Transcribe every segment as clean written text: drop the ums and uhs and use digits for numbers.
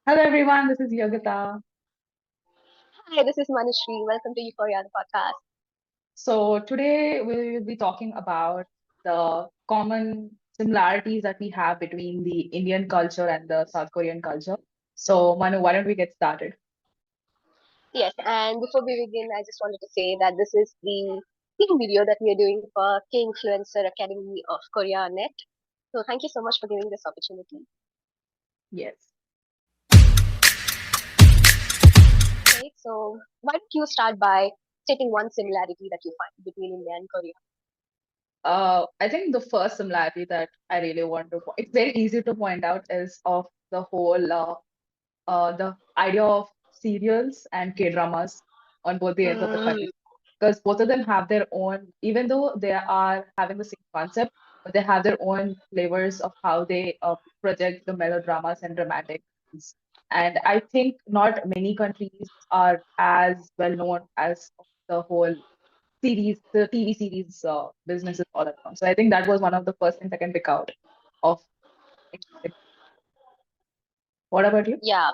Hello everyone, this is Yogita. Hi, this is Manishri. Welcome to Euphoria, the podcast. So today we will be talking about the common similarities that we have between the Indian culture and the South Korean culture. So Manu, why don't we get started? Yes, and before we begin, I just wanted to say that this is the theme video that we are doing for K Influencer Academy of KoreaNet. So thank you so much for giving this opportunity. Yes. Okay, so why don't you start by stating one similarity that you find between India and Korea? I think the first similarity that I really want to it's very easy to point out is of the whole the idea of serials and K-dramas on both the ends of the Mm, country. Because both of them have their own, even though they are having the same concept, but they have their own flavors of how they project the melodramas and dramatic scenes. And I think not many countries are as well known as the whole series, the TV series businesses all around. So I think that was one of the first things I can pick out of. What about you? yeah.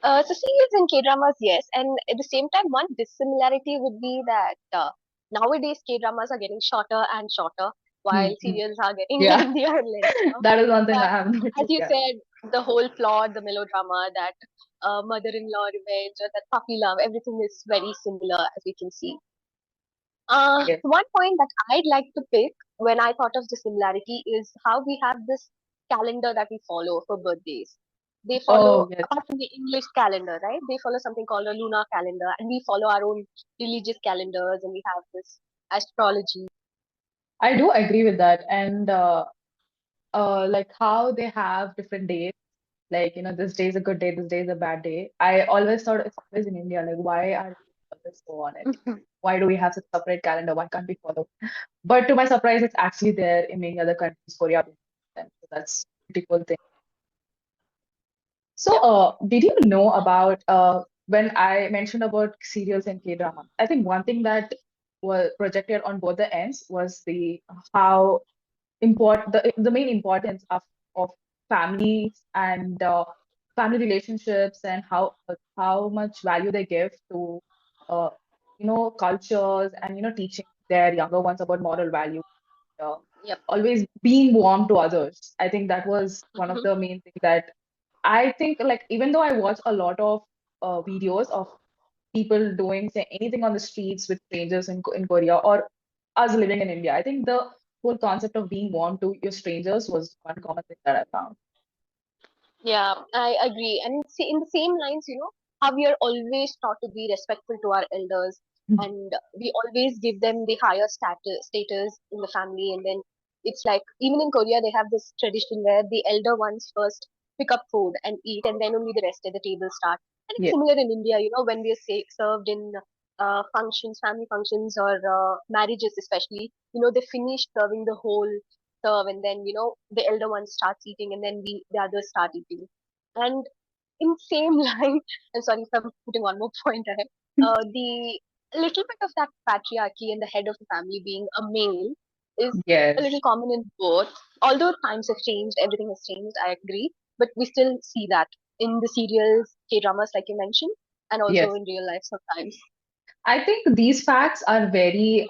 So serials and K-dramas, yes, and at the same time, one dissimilarity would be that nowadays K-dramas are getting shorter and shorter, Hmm. while serials are getting Yeah. lengthier and lengthier. That is one thing I But have as noticed. you Yeah. said, the whole plot, the melodrama, that mother-in-law revenge, or that puppy love, everything is very similar as we can see. Yes. One point that I'd like to pick when I thought of the similarity is how we have this calendar that we follow for birthdays. They follow, Oh, yes. apart from the English calendar, right? They follow something called a lunar calendar, and we follow our own religious calendars, and we have this astrology. I do agree with that. And like how they have different days. Like, this day is a good day, this day is a bad day. I always thought it's always in India. Like, why are we always so on it? Why do we have such separate calendar? Why can't we follow? But to my surprise, it's actually there in many other countries, Korea. So that's a pretty cool thing. So, Yeah. did you know about when I mentioned about serials and K-drama? I think one thing that was projected on both the ends was the how the main importance of families and family relationships and how much value they give to uh, cultures and teaching their younger ones about moral values, uh, Yep. always being warm to others. I think that was one of the main things that I think, like, even though I watch a lot of videos of people doing, say, anything on the streets with strangers in Korea or us living in India, I think the whole concept of being warm to your strangers was one common thing that I found. Yeah, I agree. And see, in the same lines, how we are always taught to be respectful to our elders, and we always give them the higher status in the family. And then it's like, even in Korea, they have this tradition where the elder ones first pick up food and eat, and then only the rest at the table start. And it's Yeah. similar in India, when we are served in functions, family functions, or marriages, especially, they finish serving the whole serve, and then the elder one starts eating, and then the others start eating. And in same line, I'm sorry if I'm putting one more point ahead, the little bit of that patriarchy and the head of the family being a male is a little Yes. common in both. Although times have changed, everything has changed, I agree, but we still see that in the serials, K dramas, like you mentioned, and also Yes. in real life sometimes. I think these facts are very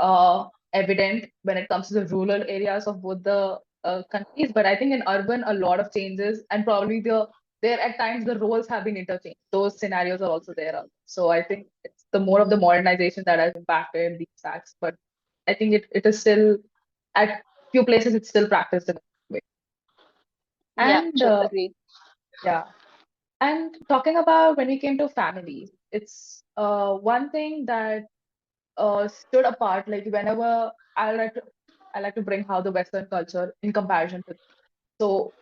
evident when it comes to the rural areas of both the countries, but I think in urban, a lot of changes, and probably there at times the roles have been interchanged. Those scenarios are also there. So I think it's the more of the modernization that has impacted these facts, but I think it is still at few places it's still practiced in a way. Yeah, And true, agreed. yeah. And talking about when we came to families, it's one thing that stood apart. Like whenever I like to bring how the Western culture in comparison to. So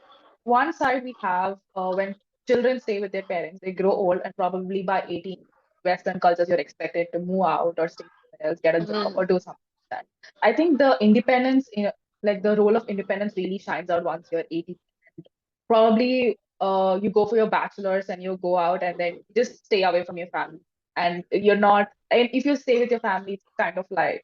one side we have when children stay with their parents, they grow old, and probably by 18, Western cultures you're expected to move out or stay somewhere else, get a job, Mm, or do something like that. I think the independence, like the role of independence, really shines out once you're 18. Probably you go for your bachelor's and you go out and then just stay away from your family. And you're not, and if you stay with your family, it's kind of like,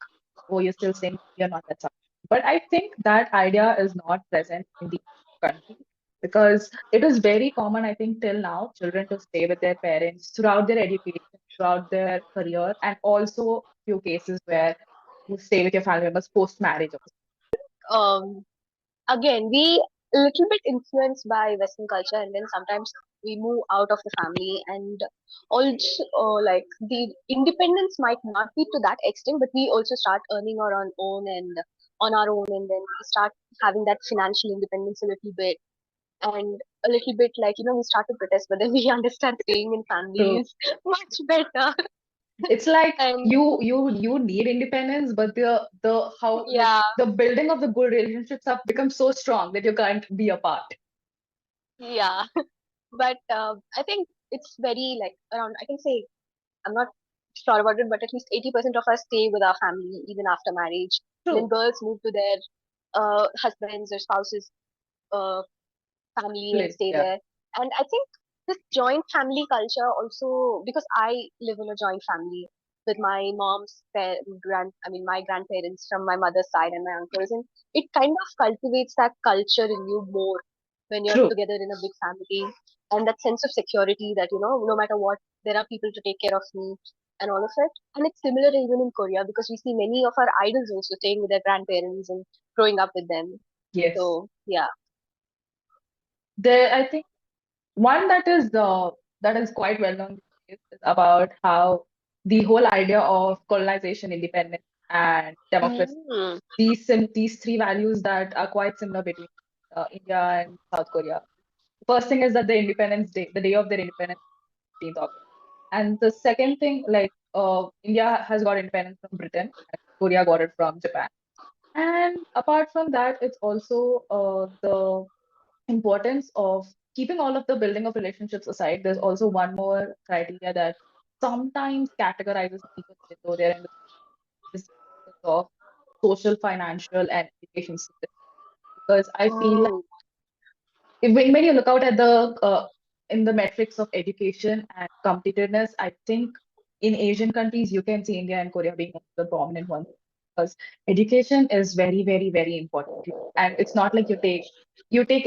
oh, you're still staying, you're not that something. But I think that idea is not present in the country. because it is very common, I think, till now, children to stay with their parents throughout their education, throughout their career, and also few cases where you stay with your family members post marriage also. Um, Again, we a little bit influenced by Western culture, and then sometimes we move out of the family, and also like the independence might not be to that extent, but we also start earning our own and on our own, and then we start having that financial independence a little bit, and a little bit like we start to protest, but then we understand staying in family So is much better. it's like And you need independence, but the how like yeah, the building of the good relationships have become so strong that you can't be apart. yeah. But I think it's very like around, I can say, I'm not sure about it, but at least 80% of us stay with our family even after marriage. Then True. girls move to their husbands or spouses' uh, family and Place, stay yeah. there. And I think this joint family culture also, because I live in a joint family with my my grandparents from my mother's side and my uncles, and it kind of cultivates that culture in you more when you're True. together in a big family, and that sense of security that no matter what, there are people to take care of me and all of it. And it's similar even in Korea because we see many of our idols also staying with their grandparents and growing up with them. Yes. So yeah. There, I think one that is quite well known these days is about how the whole idea of colonization, independence, and democracy. Mm. These three values that are quite similar between India and South Korea. First thing is that the Independence Day, the day of their independence, 15th August. And the second thing, like India has got independence from Britain, and Korea got it from Japan. And apart from that, it's also the importance of keeping all of the building of relationships aside. There's also one more criteria that sometimes categorizes people, even though they're in the this of social, financial, and education system. Because I feel like Mm. when you look out at the in the metrics of education and competitiveness, I think in Asian countries you can see India and Korea being one of the prominent ones because education is very, very, very important. And it's not like you take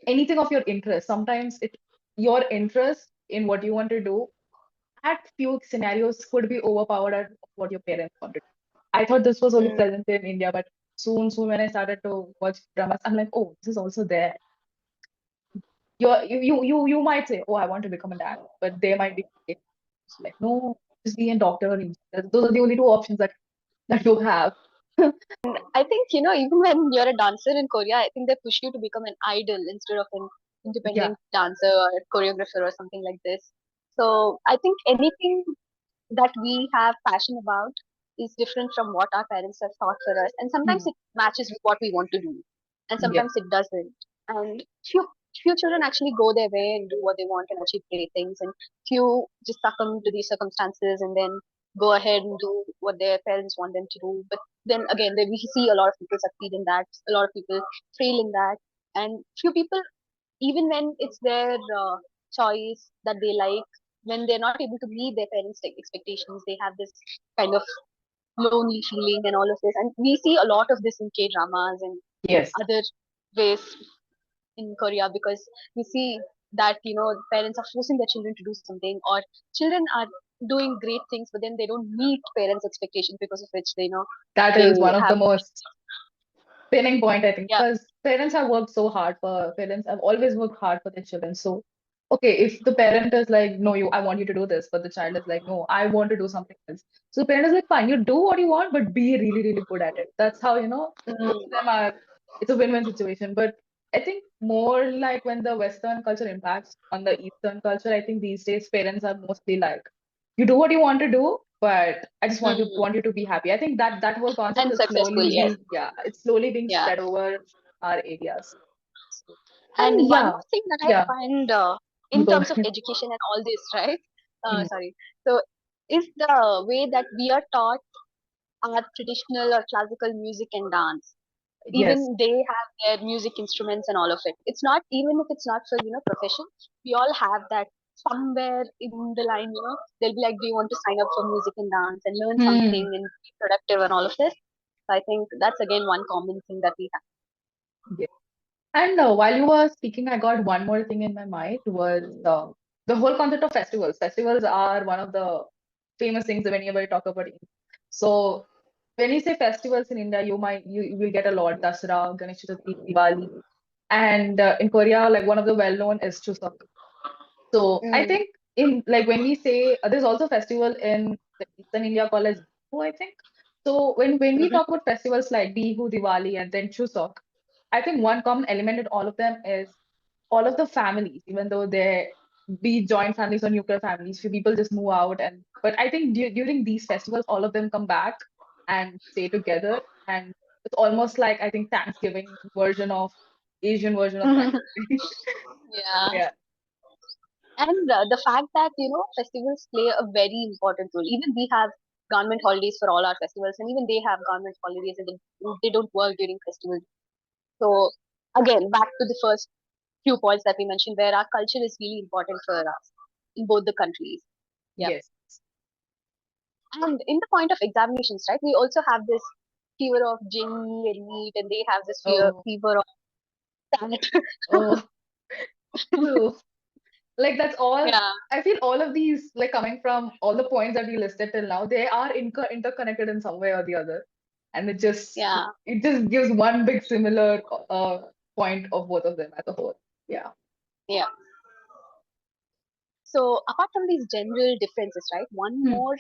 anything of your interest. Sometimes your interest in what you want to do at few scenarios could be overpowered at what your parents wanted. I thought this was only Mm. present in India, but soon when I started to watch dramas, I'm like, oh, this is also there. You might say, oh, I want to become a dad, but there might be like, no, just be a doctor or engineer. Those are the only two options that you have. I think, even when you're a dancer in Korea, I think they push you to become an idol instead of an Yeah. independent dancer or a choreographer or something like this. So I think anything that we have passion about is different from what our parents have thought for us. And sometimes Hmm. it matches with what we want to do. And Yes, sometimes it doesn't. And few children actually go their way and do what they want and achieve great things. And few just succumb to these circumstances and then go ahead and do what their parents want them to do. But then again, we see a lot of people succeed in that, a lot of people fail in that. And few people, even when it's their choice that they like, when they're not able to meet their parents' expectations, they have this kind of lonely feeling and all of this. And we see a lot of this in K dramas and yes, other ways in Korea because we see that parents are forcing their children to do something, or children are doing great things, but then they don't meet parents' expectations because of which that they is one of the have most pinning point, I think, yeah. because parents have always worked hard for their children. So, okay, if the parent is like, no, I want you to do this, but the child is like, no, I want to do something else. So the parent is like, fine, you do what you want, but be really, really good at it. That's how, both of Mm, them are, it's a win-win situation. But I think more like when the Western culture impacts on the Eastern culture, I think these days parents are mostly like, you do what you want to do, but I just mm, want you to be happy. I think that whole concept and is successful, slowly yes, it's slowly being yeah. spread over our areas. So, and And one yeah, more thing that I yeah, find you in go terms of ahead. education and all this, right? Mm, Sorry. So, is the way that we are taught our traditional or classical music and dance. yes, Even they have their music instruments and all of it. It's not, even if it's not for profession, we all have that somewhere in the line. They'll be like, "Do you want to sign up for music and dance and learn something hmm, and be productive and all of this?" So I think that's again one common thing that we have. yes. And while you were speaking, I got one more thing in my mind was the whole concept of festivals. Festivals are one of the famous things whenever you talk about India. So when you say festivals in India, you will get a lot Dasara, Ganesh Chaturthi, Diwali, and in Korea, like one of the well-known is Chuseok. So I Mm. think in like when we say there's also festival in the Eastern India called as Bihu, I think. So when we Mm-hmm. talk about festivals like Bihu, Diwali, and then Chuseok, I think one common element in all of them is all of the families, even though they be joint families or nuclear families, few people just move out. And but I think during these festivals, all of them come back and stay together, and it's almost like I think Thanksgiving version of Asian version of Thanksgiving. Yeah. Yeah. And the fact that, festivals play a very important role. Even we have government holidays for all our festivals, and even they have government holidays, and they don't work during festivals. So, again, back to the first few points that we mentioned, where our culture is really important for us in both the countries. Yep. Yes. And in the point of examinations, right, we also have this fever of jinni and meat, and they have this Oh, fever of that. oh, true. Like that's all. Yeah, I feel all of these, like coming from all the points that we listed till now, they are interconnected in some way or the other, and yeah, it just gives one big similar point of both of them as a whole. Yeah. yeah. So, apart from these general differences, right, one Hmm. more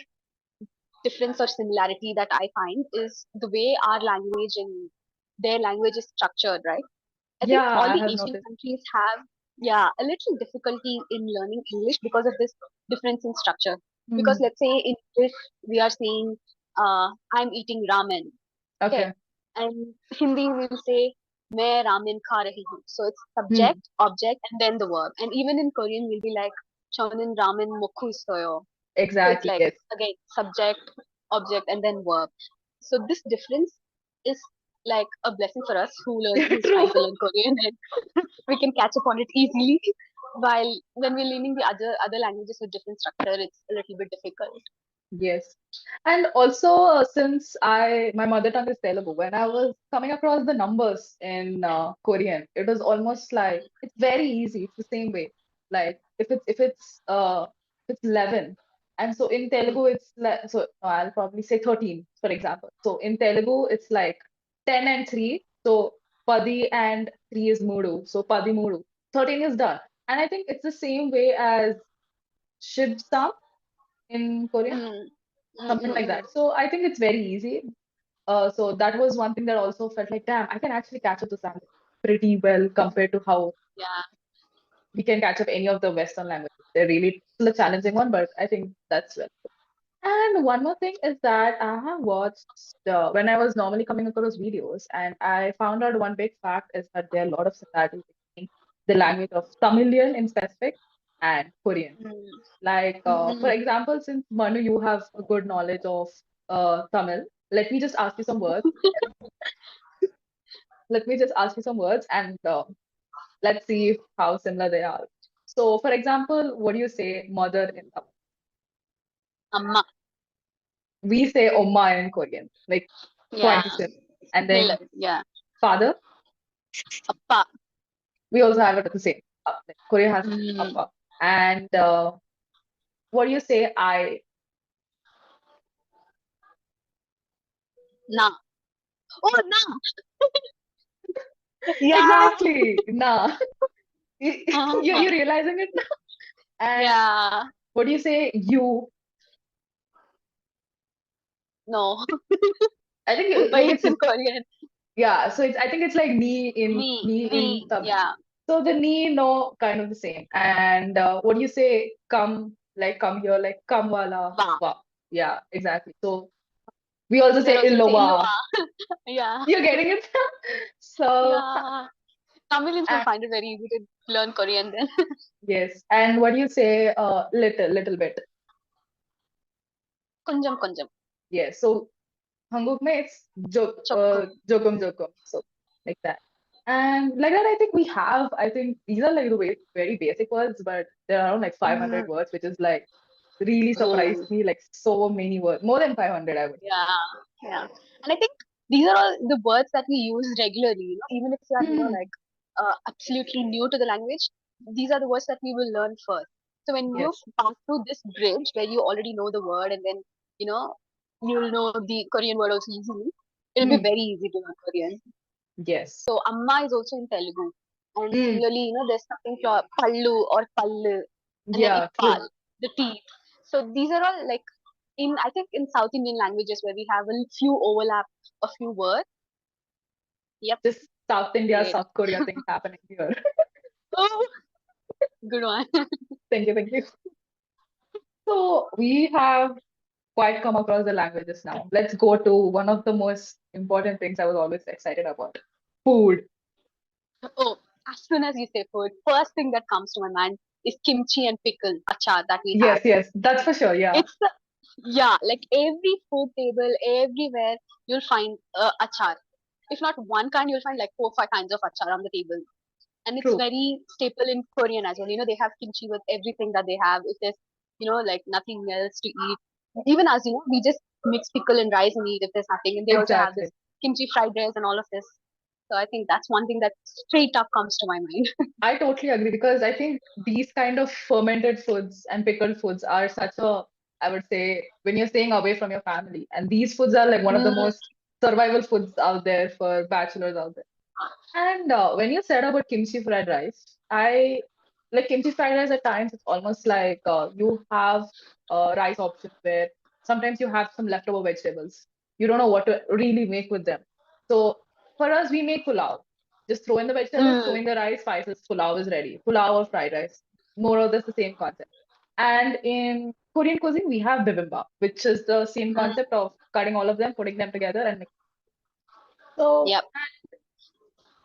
difference or similarity that I find is the way our language and their language is structured, right? I think Yeah, all I the have Asian noticed. countries have, yeah, a little difficulty in learning English because of this difference in structure. Because Hmm. let's say in English we are saying, I'm eating ramen, okay, Okay. and Hindi will say, मैं ramen खा रही हूँ. So it's Hmm. subject, object, and then the verb. And even in Korean, we'll be like, 저는 ramen 먹고 있어요. So it's Exactly. like, Yes. again, subject, object, and then verb. So this difference is like a blessing for us who's True. trying to learn Korean, and we can catch up on it easily. While when we're learning the other languages with different structure, it's a little bit difficult. Yes. And also, since my mother tongue is Telugu, when I was coming across the numbers in Korean, it was almost like it's very easy. It's the same way. Like if it's 11, and so in Mm, Telugu it's like so I'll probably say 13, for example. So in Telugu it's like 10 and 3. So Padi and 3 is Mudu. So Padi Mudu. 13 is done. And I think it's the same way as Shib Sam in Korean, mm, mm, something mm, like mm. that. So I think it's very easy. So that was one thing that also felt like, damn, I can actually catch up to Sam pretty well compared to how Yeah. we can catch up any of the Western languages. They're really still a challenging one, but I think that's well. And one more thing is that I have watched when I was normally coming across videos, and I found out one big fact is that there are a lot of similarities between the language of Tamilian in specific and Korean. Mm, Like, for mm, example, since Manu, you have a good knowledge of Tamil, let me just ask you some words. Let me just ask you some words and let's see how similar they are. So, for example, what do you say mother in Tamil? Amma. We say Oma in Korean, like Yeah. quite the same. And Miller. then Yeah. father, Appa. we also have it at the same. Like Korea has Mm, Appa. And what do you say I? na. Oh, na. Yeah. Exactly. Nah. You're realizing it now? And Yeah. what do you say you? No. I think But like it's in Korean. yeah, so it's I think it's like knee Me. in Tamil. Yeah. So the knee no kind of the same. And what do you say come like come here like come wala Va. wa. Yeah, exactly. So we also Then say also we say illowa. Illuva. Yeah. You're getting it? So Yeah. Tamilians will uh, find it very easy to learn Korean then. yes. And what do you say little bit? Konjam konjam. Yes. So Hanguk mein it's Chokkum. jokum. So like that. And like that, I think we have, I think these are like the very basic words, but there are around like 500 Mm, words, which is like really surprised mm, me, like so many words, more than 500, I would yeah. Yeah. And I think these are all the words that we use regularly, even if you are, say. like absolutely new to the language, these are the words that we will learn first. So when you Yes. pass through this bridge where you already know the word, and then you know you'll know the Korean word also easily, it'll be Hmm. very easy to learn Korean. Yes. So Amma is also in Telugu. And Hmm. similarly, there's something called Pallu or Pallu, and then Yeah, Ipal, true. the teeth. So these are all like in, I think, in South Indian languages where we have a few overlap, a few words. Yep, Just South India, great. South Korea things happening here. Oh, good one. Thank you, thank you. So we have quite come across the languages now. Let's go to one of the most important things I was always excited about. Food. Oh, as soon as you say food, first thing that comes to my mind is kimchi and pickle, achar that we have. Yes, yes, that's for sure. Yeah, It's the, yeah, like every food table, everywhere you'll find achar. If not one kind, you'll find like 4 5 kinds of achar on the table. And it's true. very staple in Korean as well. They have kimchi with everything that they have. If there's, like nothing else to eat, even as we just mix pickle and rice and eat if there's nothing. And they also have Exactly. this kimchi fried rice and all of this. So I think that's one thing that straight up comes to my mind. I totally agree because I think these kind of fermented foods and pickled foods are such a, I would say, when you're staying away from your family, and these foods are like one of the Mm, most survival foods out there for bachelors out there. And when you said about kimchi fried rice, I like kimchi fried rice at times. It's almost like you have rice options where sometimes you have some leftover vegetables. You don't know what to really make with them. So for us, we make pulao. Just throw in the vegetables, throw mm, in the rice, spices, pulao is ready. Pulao or fried rice. More or less the same concept. And in Korean cuisine, we have bibimbap, which is the same mm, concept of cutting all of them, putting them together, and mixing. So yep.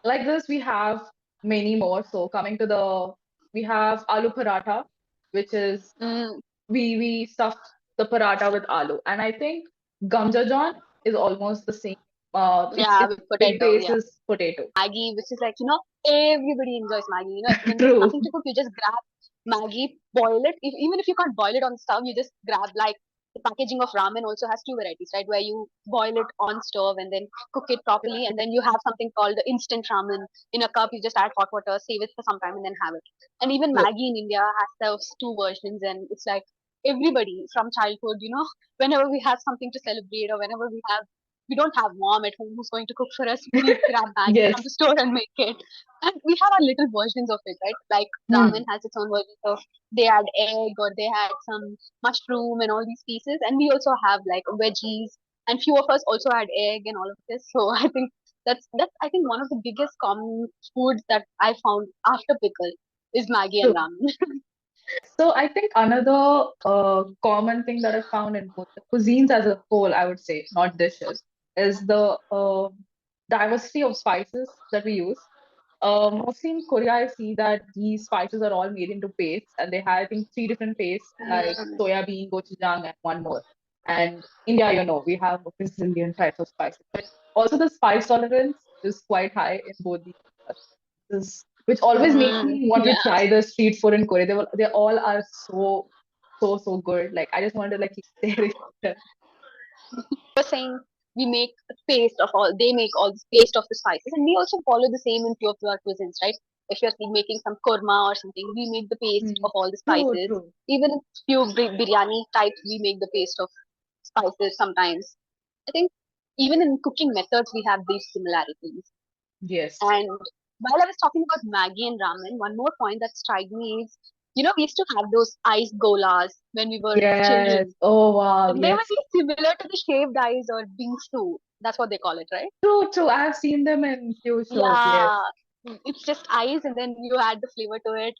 like this, we have many more. So coming to we have aloo paratha, which is Mm, we stuff the paratha with aloo, and I think gamja john is almost the same. yeah, Its with big potato. base Yeah. is potato. Maggie, which is like, everybody enjoys Maggie. When there's True. nothing to cook, you just grab Maggie, boil it. Even if you can't boil it on the stove, you just grab like the packaging of ramen also has two varieties, right? Where you boil it on stove and then cook it properly, and then you have something called the instant ramen in a cup. You just add hot water, save it for some time, and then have it. And even True. Maggie in India has those two versions, and it's like everybody from childhood, whenever we have something to celebrate or whenever we don't have mom at home who's going to cook for us. We grab Maggie from Yes. the store and make it. And we have our little versions of it, right? Like ramen Hmm. has its own version of they add egg or they had some mushroom and all these pieces. And we also have like veggies and few of us also add egg and all of this. So I think that's I think one of the biggest common foods that I found after pickle is Maggie and True. ramen. So I think another common thing that I found in both the cuisines as a whole, I would say, not dishes, is the diversity of spices that we use. Mostly in Korea, I see that these spices are all made into pastes, and they have, I think, three different pastes like soya bean, gochujang, and one more. And India, we have a bazillion types of spices, but also the spice tolerance is quite high in both these spices, which always makes Mm, me want to yeah. try the street food in Korea. They all are so so good. Like I just want to like keep staring at them. You're saying we make a paste of all, they make all this paste of the spices, and we also follow the same in few of our cuisines, right? If you're making some korma or something, we make the paste Hmm. of all the True, spices. true. Even in few biryani types, we make the paste of spices sometimes. I think even in cooking methods, we have these similarities. Yes. And while I was talking about Maggi and ramen, one more point that struck me is, we used to have those ice golas when we were Yes. children. Oh wow. And they were Yes. very similar to the shaved ice or bingsu. That's what they call it, right? True, true. I have seen them in few shows. Yeah. Yes. It's just ice and then you add the flavor to it.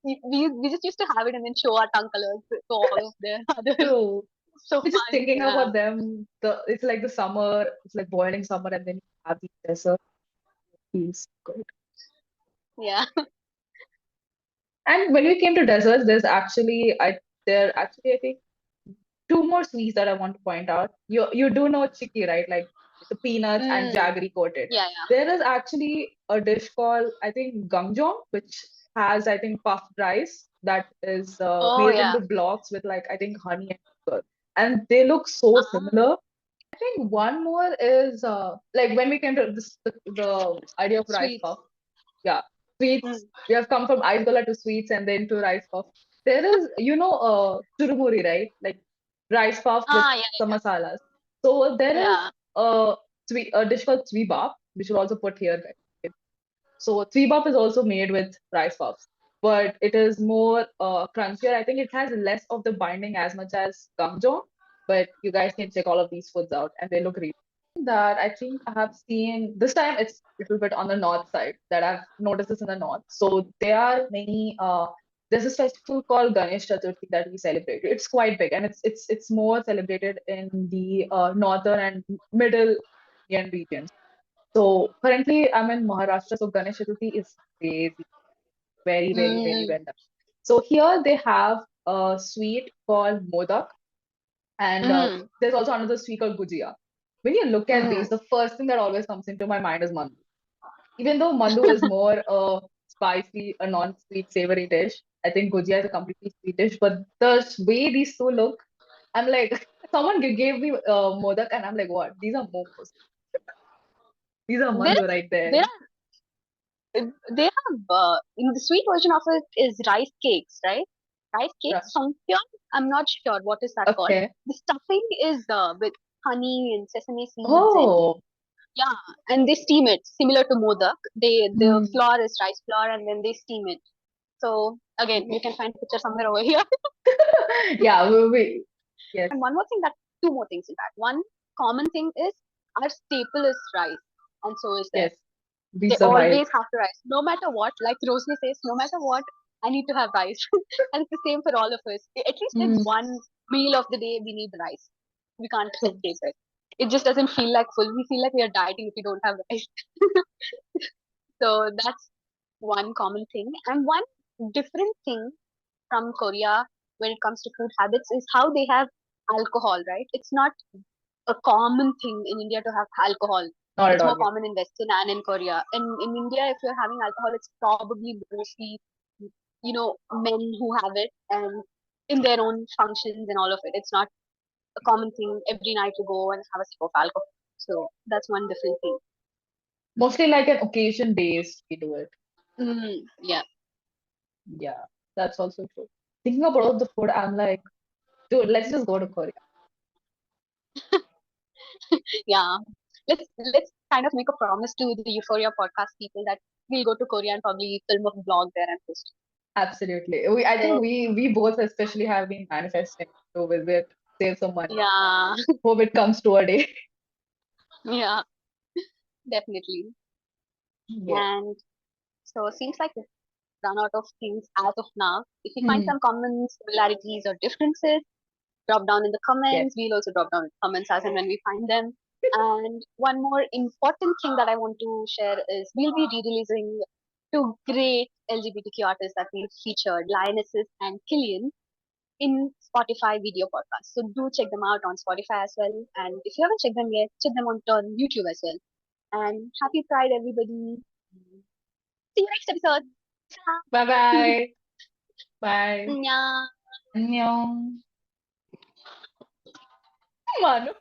We just used to have it and then show our tongue colors to all of the others. True. So We're just fun. thinking Yeah. about them. It's like the summer. It's like boiling summer, and then you have the desert. Feels good. Yeah. And when we came to desserts, there actually I think two more sweets that I want to point out. You do know chicky, right? Like the peanuts and Mm. jaggery coated. Yeah, yeah. There is actually a dish called I think gangjong, which has I think puffed rice that is Oh, made yeah. into blocks with like I think honey and sugar, and they look so Ah. similar. I think one more is like when we came to the idea of rice Sweets. puff. Yeah. sweets. Mm. We have come from ice gola to sweets and then to rice puff. There is, churumuri, right? Like rice puff with Ah, yeah, some masalas. So there is yeah. a dish called tsui, which we'll also put here. So Tweebop is also made with rice puffs, but it is more crunchier. I think it has less of the binding as much as gangjo, but you guys can check all of these foods out and they look really that I think I have seen this time it's a little bit on the north side that I've noticed this in the north. So there are many there's this festival called Ganesh Chaturthi that we celebrate. It's quite big and it's more celebrated in the northern and middle Indian regions. So currently I'm in Maharashtra, so Ganesh Chaturthi is crazy, very, very, very Mm, well done. So here they have a sweet called Modak, and mm, there's also another sweet called Gujia. When you look at these, mm. the first thing that always comes into my mind is mandu. Even though mandu is more spicy, a non-sweet, savory dish, I think Gujia is a completely sweet dish. But the way these two look, I'm like, someone gave me Modak, and I'm like, what? These are momos. These are There mandu is right there there. they have in the sweet version of it is rice cakes, right? Rice Right. cakes, something I'm not sure what is that called. Okay. The stuffing is with honey and sesame seeds and Oh. yeah, and they steam it similar to modak. The Hmm. flour is rice flour and then they steam it. So again, you can find a picture somewhere over here. Yeah, yes, And one more thing that two more things in fact. One common thing is our staple is rice, and so is yes, theirs. we They survive. always have to rice, no matter what. Like Rosalie says, no matter what, I need to have rice, and it's the same for all of us. At least in Hmm. one meal of the day, we need rice. We can't True. escape it. It just doesn't feel like full. We feel like we are dieting if we don't have rice. So that's one common thing, and one different thing from Korea when it comes to food habits is how they have alcohol. Right? It's not a common thing in India to have alcohol. Not at It's all. more Yeah. common in Western and in Korea. And in India, if you're having alcohol, it's probably mostly, men who have it and in their own functions and all of it. It's not a common thing every night to go and have a sip of alcohol. So that's one different thing. Mostly like an occasion based, we do it. Yeah, Yeah, that's also true. Thinking about all the food, I'm like, dude, let's just go to Korea. yeah. Let's kind of make a promise to the Euphoria podcast people that we'll go to Korea and probably film a vlog there and post. Absolutely. I think So we both especially have been manifesting to visit, save some money. yeah, Hope it comes to a day. yeah, definitely. Yeah. And so seems like we've run out of things as of now. If you find Hmm. some common similarities or differences, drop down in the Yes. comments. We'll also drop down in the comments as and when we find them. And one more important thing that I want to share is we'll be re-releasing two great LGBTQ artists that we featured, Lionesses and Killian, in Spotify video podcast. So do check them out on Spotify as well. And if you haven't checked them yet, check them on YouTube as well. And happy Pride, everybody. See you next episode. Bye bye. Bye. Yeah. 안녕. Mano.